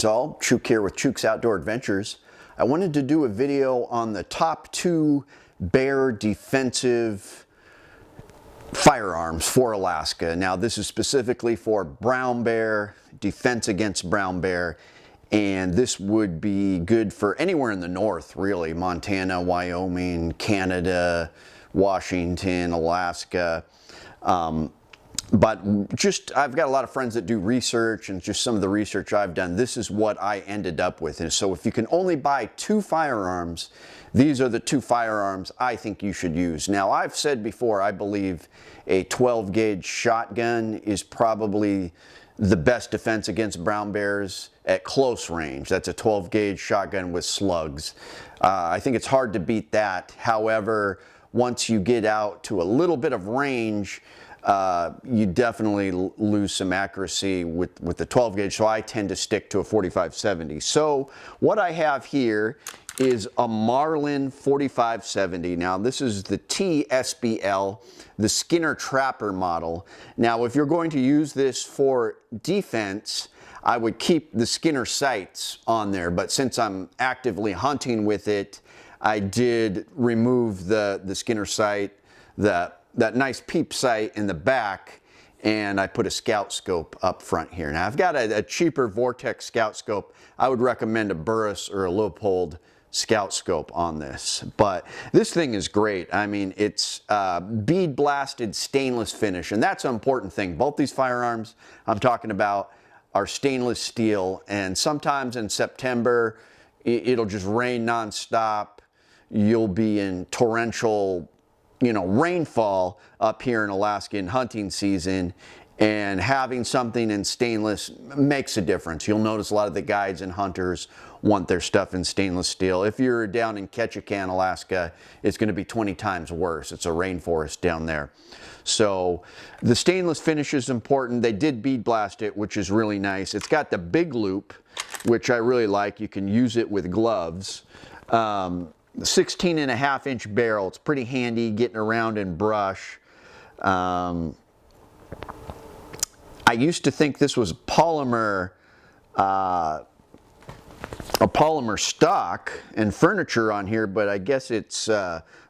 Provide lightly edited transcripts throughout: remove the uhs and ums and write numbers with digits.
Greetings all, Chuke here with Chuke's Outdoor Adventures. I wanted to do a video on the top 2 bear defensive firearms for Alaska. Now this is specifically for brown bear, defense against brown bear, and this would be good for anywhere in the north really, Montana, Wyoming, Canada, Washington, Alaska. But just, I've got a lot of friends that do research, and just some of the research I've done, this is what I ended up with. And so if you can only buy 2 firearms, these are the 2 firearms I think you should use. Now I've said before, I believe a 12 gauge shotgun is probably the best defense against brown bears at close range. That's a 12 gauge shotgun with slugs. I think it's hard to beat that. However, once you get out to a little bit of range, you definitely lose some accuracy with the 12 gauge, so I tend to stick to a 45-70. So what I have here is a Marlin 45-70. Now this is the TSBL, the Skinner Trapper model. Now if you're going to use this for defense, I would keep the Skinner sights on there, but since I'm actively hunting with it, I did remove the Skinner sight, that nice peep sight in the back, and I put a scout scope up front here. Now I've got a cheaper Vortex scout scope. I would recommend a Burris or a Leupold scout scope on this, but this thing is great. I mean, it's bead blasted stainless finish, and that's an important thing. Both these firearms I'm talking about are stainless steel, and sometimes in September it'll just rain nonstop. You'll be in torrential, rainfall up here in Alaska in hunting season, and having something in stainless makes a difference. You'll notice a lot of the guides and hunters want their stuff in stainless steel. If you're down in Ketchikan, Alaska, it's going to be 20 times worse. It's a rainforest down there. So the stainless finish is important. They did bead blast it, which is really nice. It's got the big loop, which I really like. You can use it with gloves. 16.5-inch barrel. It's pretty handy getting around in brush. I used to think this was polymer, a polymer stock and furniture on here, but I guess it's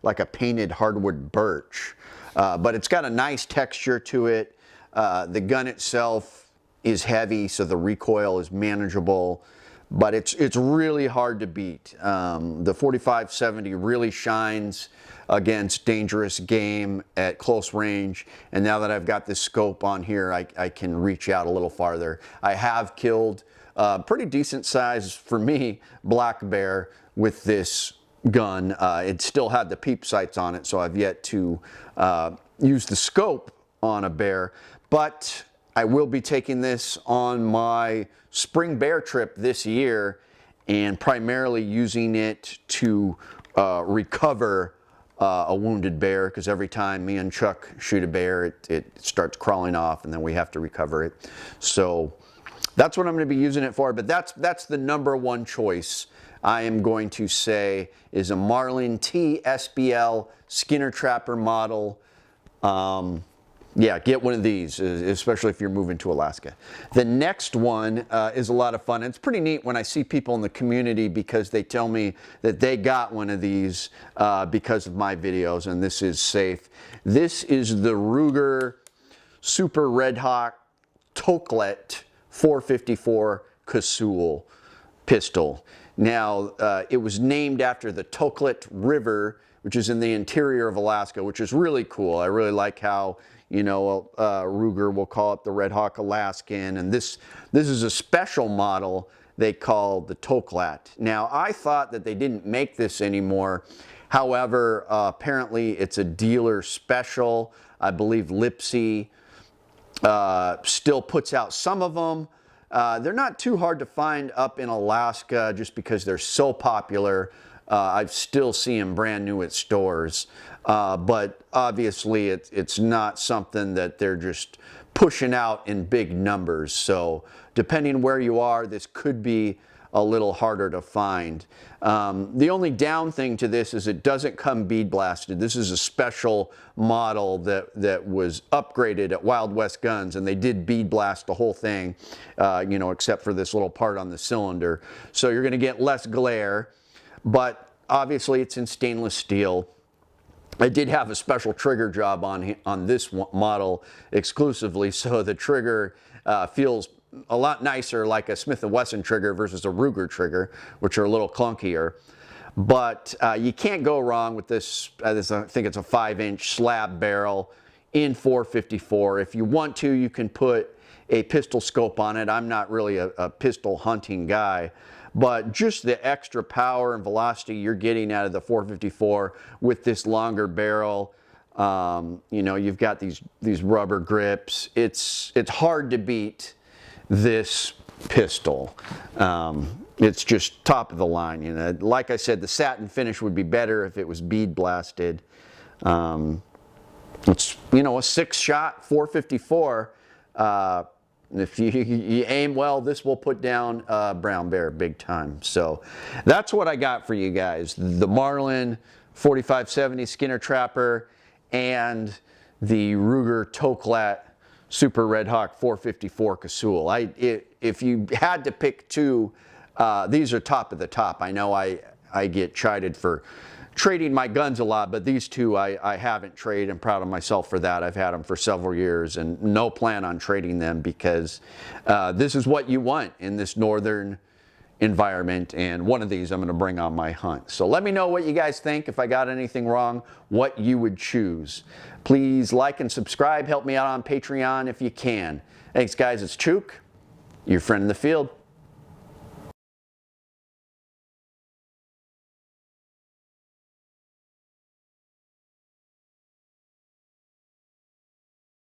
like a painted hardwood birch. But it's got a nice texture to it. The gun itself is heavy, so the recoil is manageable. But it's really hard to beat. The 45-70 really shines against dangerous game at close range, and now that I've got this scope on here, I can reach out a little farther. I have killed pretty decent size, for me, black bear with this gun. It still had the peep sights on it, so I've yet to use the scope on a bear, but I will be taking this on my spring bear trip this year, and primarily using it to recover a wounded bear, because every time me and Chuck shoot a bear, it starts crawling off, and then we have to recover it. So that's what I'm going to be using it for, but that's the number 1 choice I am going to say is a Marlin TSBL Skinner Trapper model. Yeah, get one of these, especially if you're moving to Alaska. The next one is a lot of fun. It's pretty neat when I see people in the community, because they tell me that they got one of these because of my videos, and this is safe. This is the Ruger Super Redhawk Toklet 454 Casull pistol. Now, it was named after the Toklet River, which is in the interior of Alaska, which is really cool. I really like how, Ruger will call it the Redhawk Alaskan, and this is a special model they call the Toklat. Now, I thought that they didn't make this anymore. However, apparently it's a dealer special. I believe Lipsy still puts out some of them. They're not too hard to find up in Alaska just because they're so popular. I still see them brand new at stores, but obviously it's not something that they're just pushing out in big numbers. So depending where you are, this could be a little harder to find. The only down thing to this is it doesn't come bead blasted. This is a special model that was upgraded at Wild West Guns, and they did bead blast the whole thing, you know, except for this little part on the cylinder. So you're going to get less glare, but obviously it's in stainless steel. I did have a special trigger job on this model exclusively, so the trigger feels a lot nicer like a Smith & Wesson trigger versus a Ruger trigger, which are a little clunkier. But you can't go wrong with this. I think it's a 5-inch slab barrel in 454. If you want to, you can put a pistol scope on it. I'm not really a pistol hunting guy, but just the extra power and velocity you're getting out of the 454 with this longer barrel. You know, you've got these rubber grips. It's hard to beat this pistol. It's just top of the line. You know, like I said, the satin finish would be better if it was bead blasted. It's, you know, a 6-shot 454. If you aim well, this will put down brown bear big time. So that's what I got for you guys: the Marlin 4570 Skinner Trapper and the Ruger Toklat Super Redhawk 454 Casull. If you had to pick two, these are top of the top. I know I get chided for trading my guns a lot, but these two I haven't traded. I'm proud of myself for that. I've had them for several years and no plan on trading them, because this is what you want in this northern environment, and one of these I'm going to bring on my hunt. So let me know what you guys think. If I got anything wrong, what you would choose. Please like and subscribe. Help me out on Patreon if you can. Thanks guys, it's Chuke, your friend in the field.